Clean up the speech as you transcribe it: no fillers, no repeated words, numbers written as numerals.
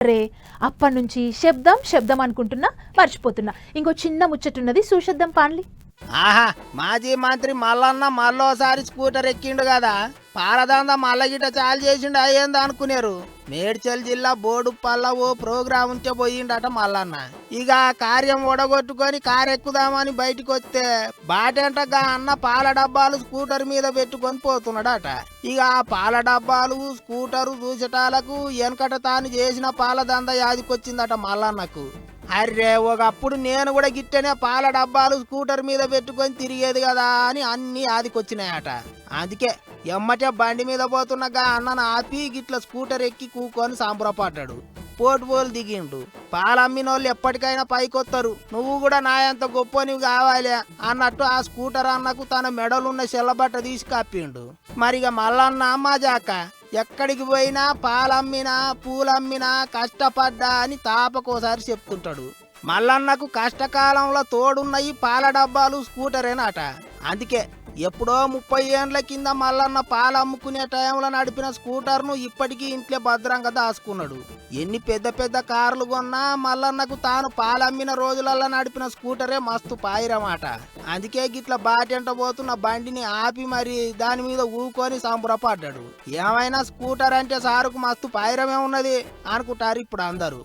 అరే అప్పటి నుంచి శబ్దం శబ్దం అనుకుంటున్నా మర్చిపోతున్నా. ఇంకో చిన్న ముచ్చటున్నది చూసేద్దాం పాన్లి. ఆహా, మాజీ మంత్రి మల్లన్న మళ్ళోసారి స్కూటర్ ఎక్కిండు కదా, పారదంద మల్లగిట చాలు చేసిండు అయ్యేందా అనుకునేరు. మేడ్చల్ జిల్లా బోడుపల్ల ఓ ప్రోగ్రాం ఉంటే పోయిండట మల్లన్న. ఇక ఆ కార్యం ఓడగొట్టుకొని కారు ఎక్కుదామని బయటికి వస్తే బాటంటగా అన్న పాల డబ్బాలు స్కూటర్ మీద పెట్టుకొని పోతున్నాడట. ఇక ఆ పాల డబ్బాలు స్కూటరు చూసటాలకు వెనకట తాను చేసిన పాల దంద యాదికొచ్చిందట మల్లన్నకు. అర్రే ఒకప్పుడు నేను కూడా గిట్టనే పాల డబ్బాలు స్కూటర్ మీద పెట్టుకొని తిరిగేది కదా అని అన్ని ఆదికొచ్చినాయట. అందుకే ఎమ్మటే బండి మీద పోతున్నగా అన్నను ఆపి గిట్ల స్కూటర్ ఎక్కి కూకొని సంబరపడ్డాడు. పోటుపోలు దిగిండు. పాలమ్మినోళ్ళు ఎప్పటికైనా పైకొత్తరు, నువ్వు కూడా నా ఎంత గొప్పనివి కావాలి అన్నట్టు ఆ స్కూటర్ అన్నకు తన మెడలున్న చెల్లబట్ట తీసి కప్పిండు. మరిగా మల్లన్న మజాక ఎక్కడికి పోయినా పాలమ్మినా పూలమ్మినా కష్టపడ్డా అని తాపకోసారి చెప్తుంటాడు. మల్లన్నకు కష్టకాలంలో తోడున్నయి పాల డబ్బాలు స్కూటరేనట. అందుకే ఎప్పుడో 30 ఏండ్ల కింద మల్లన్న పాలు అమ్ముకునే టైంలో నడిపిన స్కూటర్ను ఇప్పటికీ ఇంట్లో భద్రంగా దాచుకున్నాడు. ఎన్ని పెద్ద పెద్ద కార్లు కొన్నా మల్లన్నకు తాను పాలమ్మిన రోజులల్లో నడిపిన స్కూటరే మస్తు పాయిరమాట. అందుకే గిట్ల బాటెంట పోతున్న బండిని ఆపి మరి దాని మీద ఊకొని సంబరపడ్డాడు. ఏమైనా స్కూటర్ అంటే సారుకు మస్తు పాయిరమే ఉన్నది అనుకుంటారు ఇప్పుడు అందరూ.